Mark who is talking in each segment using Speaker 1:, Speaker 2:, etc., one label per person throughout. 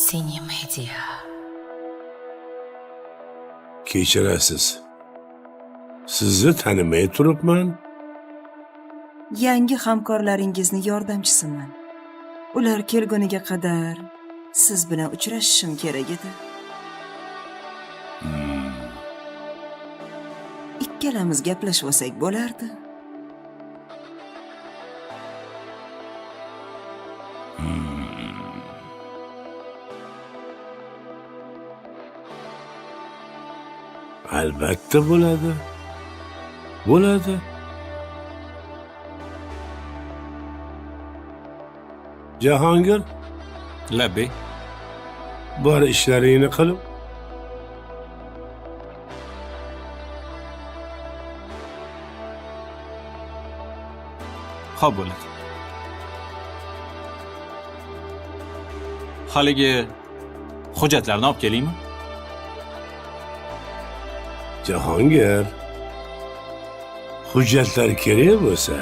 Speaker 1: Cinemedia.
Speaker 2: Kechirasiz. Sizni tanimay turibman.
Speaker 3: Yangi hamkorlaringizni yordamchisiman. Ular kelguniga qadar siz bilan uchrashishim kerak edi. Ikkalamiz gaplashib olsak bo'lardi.
Speaker 2: Albatta bo'ladi. Bo'ladi. Jahongir,
Speaker 4: Labbay.
Speaker 2: bor ishlaringni qilib.
Speaker 4: Xo'p bo'ladi. Haligi hujjatlarni olib kelingmi?
Speaker 2: Jahongir, hujjatlar kerak bo'lsa,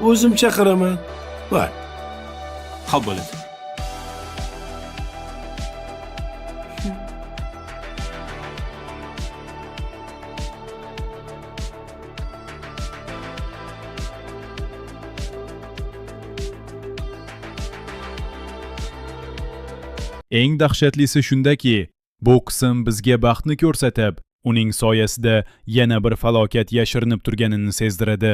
Speaker 2: o'zim chaqiraman. Bor.
Speaker 4: Xo'p bo'ladi.
Speaker 5: Eng dahshatlisi shundaki, bu qism bizga baxtni ko'rsatib, uning soyasida yana bir falokat yashirinib turganini sezdiradi.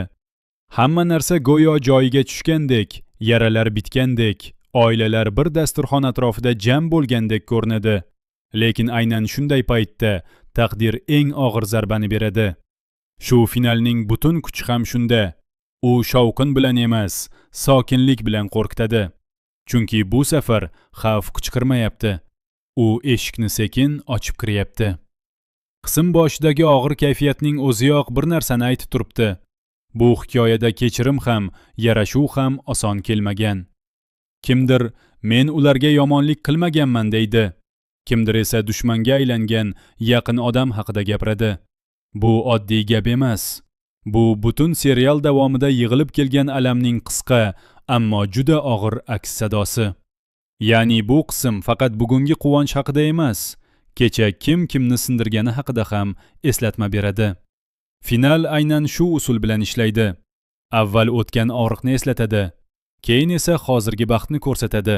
Speaker 5: Hamma narsa go'yo joyiga tushgandek, yaralar bitgandek, oilalar bir dasturxon atrofida jam bo'lgandek ko'rinadi. Lekin aynan shunday paytda taqdir eng og'ir zarbani beradi. Shu finalning butun kuchi ham shunda. U shovqin bilan emas, sokinlik bilan qo'rqitadi. Chunki bu safar xavf qichqirmayapti. U eshikni sekin ochib kiryapti. Qism boshidagi og'ir kayfiyatning o'ziyoq bir narsani aytib turibdi. Bu hikoyada kechirim ham, yarashuv ham oson kelmagan. Kimdir men ularga yomonlik qilmaganman deydi. Kimdir esa dushmanga aylangan yaqin odam haqida gapiradi. Bu oddiy gap emas. Bu butun serial davomida yig'ilib kelgan alamning qisqa, ammo juda og'ir aks sadosi. Ya'ni bu qism faqat bugungi quvonch haqida emas, kecha kim kimni sindirgani haqida ham eslatma beradi. Final aynan shu usul bilan ishlaydi. Avval o'tgan og'riqni eslatadi, keyin esa hozirgi baxtni ko'rsatadi,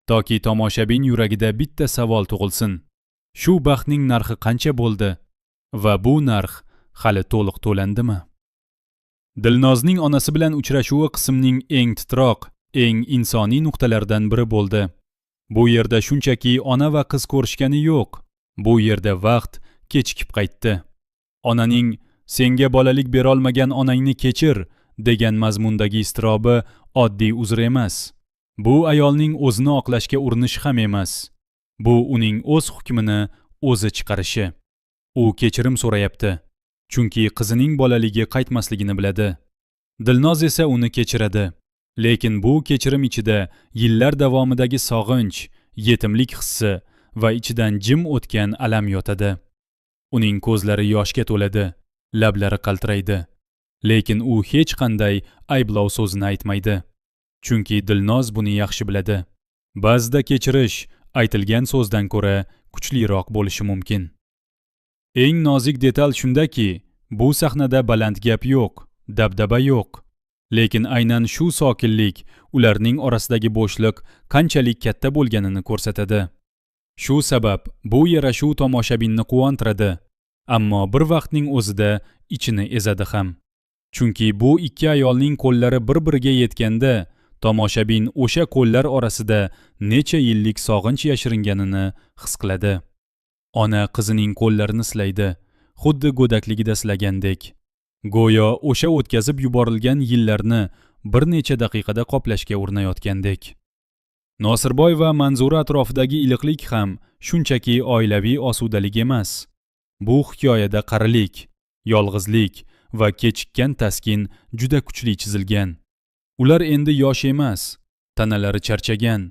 Speaker 5: toki tomoshabin yuragida bitta savol tug'ilsin. Shu baxtning narxi qancha bo'ldi va bu narx hali to'liq to'landimi? Dilnozning onasi bilan uchrashuvi qismning eng titroq, eng insoniy nuqtalaridan biri bo'ldi. Bu yerda shunchaki ona va qiz ko'rishgani yo'q. Bu yerda vaqt kechikib qaytdi. Onaning senga bolalik berolmagan onangni kechir degan mazmundagi iztirobi oddiy uzr emas. Bu ayolning o'zini oqlashga urinishi ham emas. Bu uning o'z hukmini o'zi chiqarishi. U kechirim so'rayapti. Chunki qizining bolaligi qaytmasligini biladi. Dilnoz esa uni kechiradi. Lekin bu kechirim ichida yillar davomidagi sog'inch, yetimlik hissi va ichidan jim o'tgan alam yotadi. Uning ko'zlari yoshga to'ladi, lablari qaltiraydi. Lekin u hech qanday ayblov so'zini aytmaydi. Chunki Dilnoz buni yaxshi biladi. Ba'zida kechirish aytilgan so'zdan ko'ra kuchliroq bo'lishi mumkin. Eng nozik detal shundaki, bu sahnada baland gap yo'q, dabdaba yo'q. Lekin aynan shu sokinlik ularning orasidagi bo'shliq qanchalik katta bo'lganini ko'rsatadi. Shu sabab bu yarashuv tomoshabinni quvontiradi, ammo bir vaqtning o'zida ichini ezadi ham. Chunki bu ikki ayolning qo'llari bir-biriga yetganda, tomoshabin o'sha qo'llar orasida necha yillik sog'inch yashiringanini his qiladi. Ona qizining qo'llarini silaydi, xuddi go'dakligida silagandek. Go'yo o'sha o'tkazib yuborilgan yillarni bir necha daqiqada qoplashga urinayotgandek. Nosirboy va Manzura atrofidagi iliqlik ham shunchaki oilaviy osudalik emas. Bu hikoyada qarilik, yolg'izlik va kechikkan taskin juda kuchli chizilgan. Ular endi yosh emas, tanalari charchagan,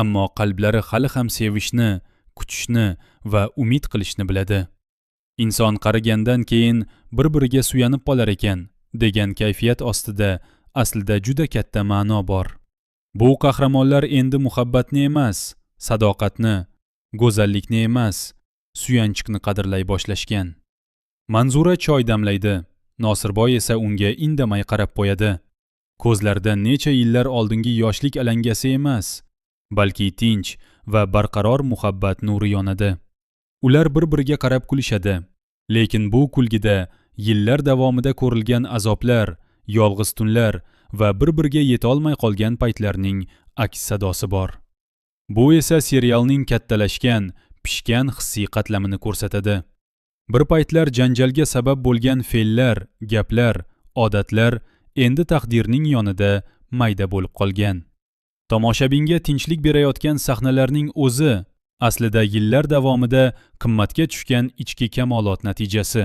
Speaker 5: ammo qalblari hali ham sevishni, kutishni va umid qilishni biladi. Inson qarigandan keyin bir-biriga suyanib qolar ekan degan kayfiyat ostida aslida juda katta ma'no bor. Bu qahramonlar endi muhabbatni emas, sadoqatni, go'zallikni emas, suyanchiqni qadrlay boshlashgan. Manzura choy damlaydi, Nosirboy esa unga indamay qarab qo'yadi. Ko'zlarida necha yillar oldingi yoshlik alangasi emas, balki tinch va barqaror muhabbat nuri yonadi. Ular bir-biriga qarab kulishadi, lekin bu kulgida yillar davomida ko'rilgan azoblar, yolg'iz tunlar va bir-biriga yetolmay qolgan paytlarning aks sadosi bor. Bu esa serialning kattalashgan, pishgan hissiy qatlamini ko'rsatadi. Bir paytlar janjalga sabab bo'lgan fe'llar, gaplar, odatlar endi taqdirning yonida mayda bo'lib qolgan. Tomoshabinga tinchlik berayotgan sahnalarning o'zi aslida yillar davomida qimmatga tushgan ichki kamolot natijasi.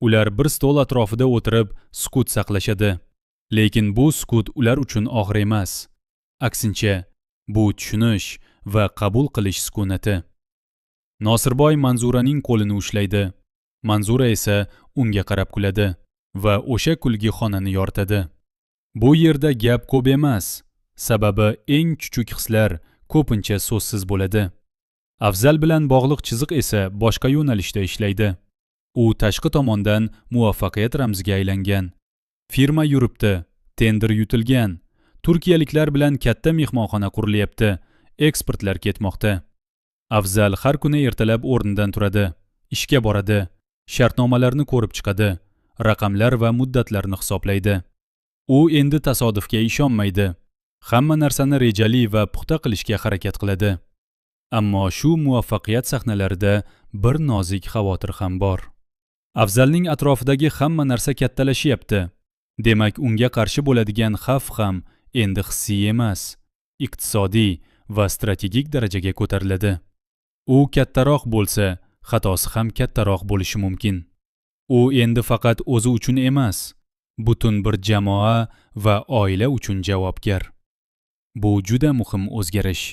Speaker 5: Ular bir stol atrofida o'tirib sukut saqlashadi. Lekin bu sukut ular uchun og'ir emas. Aksincha, bu tushunish va qabul qilish sukunati. Nosirboy Manzuraning qo'lini ushlaydi. Manzura esa unga qarab kuladi va o'sha kulgi xonani yoritadi. Bu yerda gap ko'p emas, sababi eng chuchuk hislar ko'pincha so'zsiz bo'ladi. Afzal bilan bog'liq chiziq esa boshqa yo'nalishda ishlaydi. U tashqi tomondan muvaffaqiyat ramziga aylangan. Firma yuribdi, tender yutilgan. Turkiyaliklar bilan katta mehmonxona qurilyapti, eksportlar ketmoqda. Afzal har kuni ertalab o'rnidan turadi, ishga boradi, shartnomalarni ko'rib chiqadi, raqamlar va muddatlarni hisoblaydi. U endi tasodifga ishonmaydi. Hamma narsani rejali va puxta qilishga harakat qiladi. Ammo shu muvaffaqiyat sahnalarida bir nozik xavotir ham bor. Afzalning atrofidagi hamma narsa kattalashyapti. Demak, unga qarshi bo'ladigan xavf ham endi hissiy emas, iqtisodiy va strategik darajaga ko'tariladi. U kattaroq bo'lsa, xatosi ham kattaroq bo'lishi mumkin. U endi faqat o'zi uchun emas, butun bir jamoa va oila uchun javobgar. Bu juda muhim o'zgarish.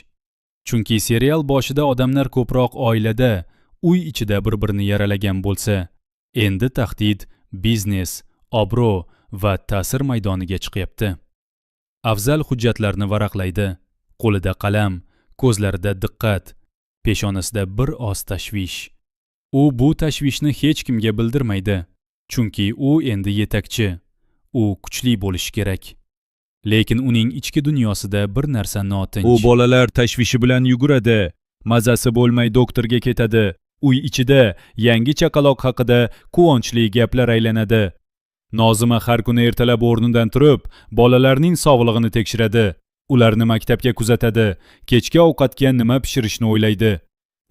Speaker 5: Chunki serial boshida odamlar ko'proq oilada, uy ichida bir-birini yaralagan bo'lsa, endi tahdid biznes, obro' va ta'sir maydoniga chiqyapti. Afzal hujjatlarni varaqlaydi, qo'lida qalam, ko'zlarida diqqat, peshonasida bir oz tashvish. U bu tashvishni hech kimga bildirmaydi, chunki u endi yetakchi, u kuchli bo'lishi kerak. Lekin uning ichki dunyosida bir narsa notinch.
Speaker 2: U bolalar tashvishi bilan yuguradi, mazasi bo'lmay doktorga ketadi. Uy ichida yangi chaqaloq haqida quvonchli gaplar aylanadi. Nozima har kuni ertalab o'rnidan turib, bolalarning sog'lig'ini tekshiradi. Ularni maktabga kuzatadi, kechki ovqatga nima pishirishni o'ylaydi.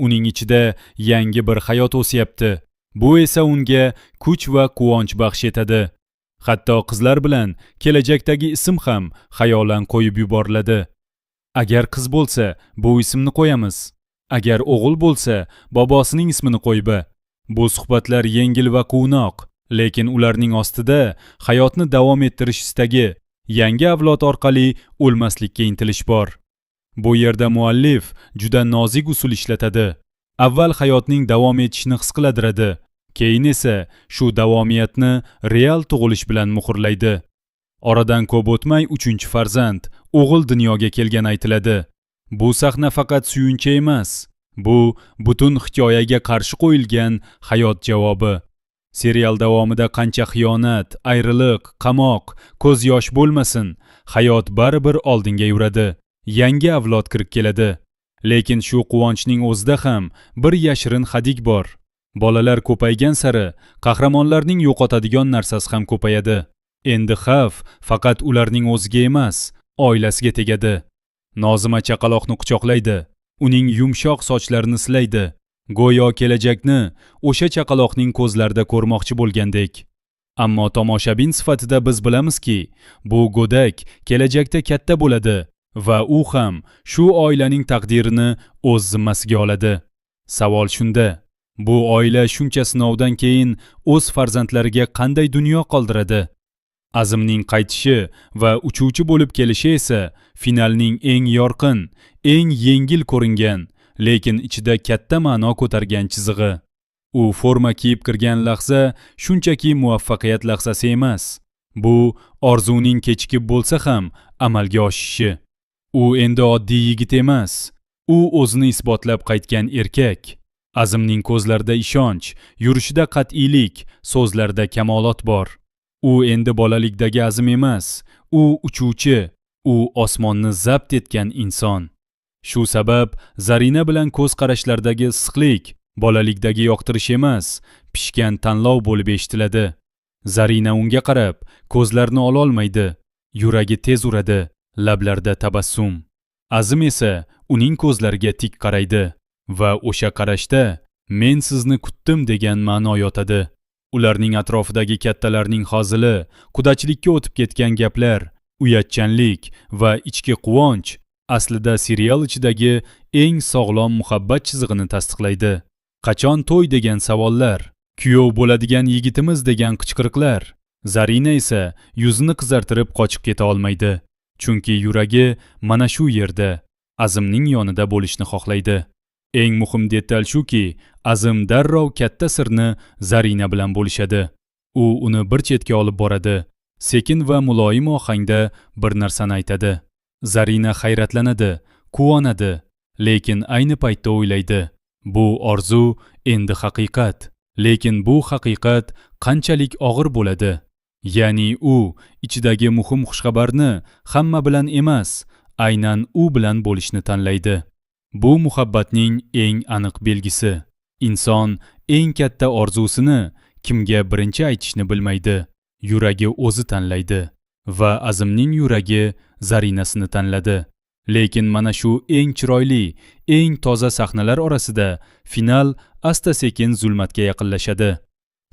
Speaker 2: Uning ichida yangi bir hayot o'syapti. Bu esa unga kuch va quvonch baxsh etadi. Hatto qizlar bilan kelajakdagi ism ham xayolan qo'yib yuboriladi. Agar qiz bo'lsa, bu ismni qo'yamiz. Agar o'g'il bo'lsa, bobosining ismini qo'yib. Bu suhbatlar yengil va quvnoq, lekin ularning ostida hayotni davom ettirish istagi, yangi avlod orqali o'lmaslikka intilish bor. Bu yerda muallif juda nozik usul ishlatadi. Avval hayotning davom etishini his qiladiradi, keyin esa shu davomiyatni real tug'ilish bilan muhrlaydi. Oradan ko'p o'tmay 3-farzand, o'g'il dunyoga kelgan aytiladi. Bu sahna faqat suyunchi emas, bu butun hikoyaga qarshi qo'yilgan hayot javobi. Serial davomida qancha xiyonat, ayriliq, qamoq, ko'z yosh bo'lmasin, hayot baribir oldinga yuradi. Yangi avlod kirib keladi. Lekin shu quvonchning o'zida ham bir yashirin hadik bor. Bolalar ko'paygan sari qahramonlarning yo'qotadigan narsasi ham ko'payadi. Endi xavf faqat ularning o'ziga emas, oilasiga tegadi. Nozima chaqaloqni quchoqlaydi, uning yumshoq sochlarini silaydi. Go'yo kelajakni o'sha chaqaloqning ko'zlarida ko'rmoqchi bo'lgandek. Ammo tomoshabin sifatida biz bilamizki, bu go'dak kelajakda katta bo'ladi va u ham shu oilaning taqdirini o'z zimmasiga oladi. Savol shunda: bu oila shuncha sinovdan keyin o'z farzandlariga qanday dunyo qoldiradi? Azimning qaytishi va uchuvchi bo'lib kelishi esa finalning eng yorqin, eng yengil ko'ringan, lekin ichida katta ma'no ko'targan chizig'i. U forma kiyib kirgan lahza shunchaki muvaffaqiyat lahzasi emas. Bu orzuning kechikib bo'lsa ham amalga oshishi. U endi oddiy yigit emas. U o'zini isbotlab qaytgan erkak. Azimning ko'zlarida ishonch, yurishida qat'iylik, so'zlarida kamolot bor. U endi bolalikdagi Azim emas, u uchuvchi, u osmonni zabt etgan inson. Shu sabab Zarina bilan ko'z qarashlardagi issiqlik bolalikdagi yoqtirish emas, pishgan tanlov bo'lib eshitiladi. Zarina unga qarab, ko'zlarini ololmaydi, yuragi tez uradi, lablarida tabassum. Azim esa uning ko'zlariga tik qaraydi va o'sha qarashda men sizni kutdim degan ma'no yotadi. Ularning atrofidagi kattalarning hozili, qudachilikka o'tib ketgan gaplar, uyatchanlik va ichki quvonch aslida serial ichidagi eng sog'lom muhabbat chizig'ini tasdiqlaydi. Qachon to'y degan savollar, kuyov bo'ladigan yigitimiz degan qichqiriqlar. Zarina esa yuzini qizartirib qochib keta olmaydi. Chunki yuragi mana shu yerda, Azimning yonida bo'lishni xohlaydi. Eng muhim detal shuki, Azim darrov katta sirni Zarina bilan bo'lishadi. U uni bir chetga olib boradi. Sekin va muloyim ohangda bir narsani aytadi. Zarina hayratlanadi, quvonadi, lekin ayni paytda o'ylaydi. Bu orzu endi haqiqat. Lekin bu haqiqat qanchalik og'ir bo'ladi? Ya'ni u ichidagi muhim xushxabarni hamma bilan emas, aynan u bilan bo'lishni tanlaydi. Bu muhabbatning eng aniq belgisi. Inson eng katta orzusini kimga birinchi aytishni bilmaydi. Yuragi o'zi tanlaydi va Azimning yuragi Zarinasini tanladi. Lekin mana shu eng chiroyli, eng toza sahnalar orasida final asta-sekin zulmatga yaqinlashadi.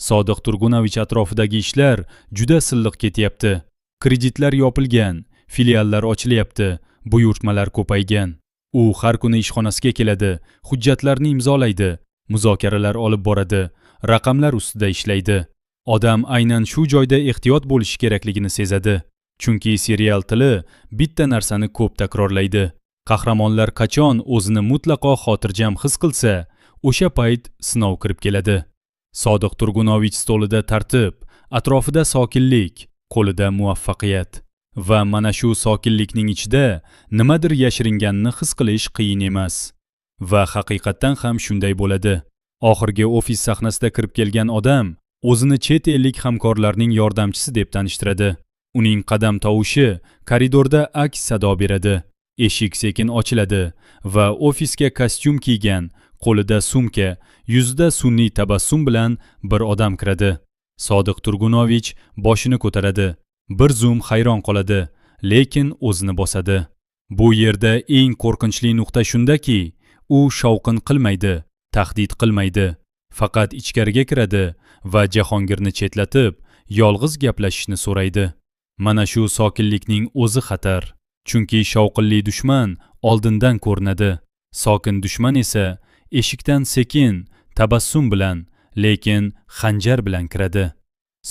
Speaker 2: Sodiq Turgunovich atrofidagi ishlar juda silliq ketyapti. Kreditlar yopilgan, filiallar ochilyapti, buyurtmalar ko'paygan. U har kuni ishxonasiga keladi, hujjatlarni imzolaydi, muzokaralar olib boradi, raqamlar ustida ishlaydi. Odam aynan shu joyda ehtiyot bo'lishi kerakligini sezadi. Chunki serial tili bitta narsani ko'p takrorlaydi. Qahramonlar qachon o'zini mutlaqo xotirjam his qilsa, o'sha payt sinov kirib keladi. Sodiq Turgunovich stolida tartib, atrofida sokinlik, qo'lida muvaffaqiyat. Va mana shu sokinlikning ichida nimadir yashiringanini his qilish qiyin emas. Va haqiqatdan ham shunday bo'ladi. Oxirgi ofis sahnasida kirib kelgan odam o'zini chet ellik hamkorlarning yordamchisi deb tanishtiradi. Uning qadam tovushi koridorda aks sado beradi. Eshik sekin ochiladi va ofisga kostyum kiygan, qo'lida sumka, yuzida sun'iy tabassum bilan bir odam kiradi. Sodiq Turgunovich boshini ko'taradi. Bir zum hayron qoladi, lekin o'zini bosadi. Bu yerda eng qo'rqinchli nuqta shundaki, u shovqin qilmaydi, tahdid qilmaydi. Faqat ichkariga kiradi va Jahongirni chetlatib, yolg'iz gaplashishni so'raydi. Mana shu sokinlikning o'zi xatar. Chunki shovqinli dushman oldindan ko'rinadi. Sokin dushman esa eshikdan sekin, tabassum bilan, lekin xanjar bilan kiradi.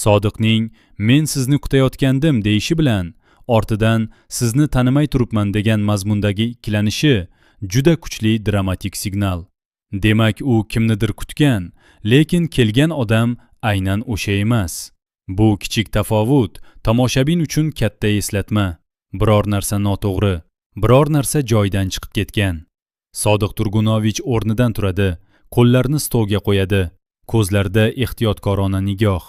Speaker 2: Sodiqning men sizni kutayotgandim deyishi bilan ortidan sizni tanimay turibman degan mazmundagi ikkilanishi juda kuchli dramatik signal. Demak, u kimnidir kutgan, lekin kelgan odam aynan o'sha emas. Bu kichik tafovut tomoshabin uchun katta eslatma. Biror narsa noto'g'ri, biror narsa joyidan chiqib ketgan. Sodiq Turgunovich o'rnidan turadi, qo'llarini stolga qo'yadi. Ko'zlarida ehtiyotkorona nigoh.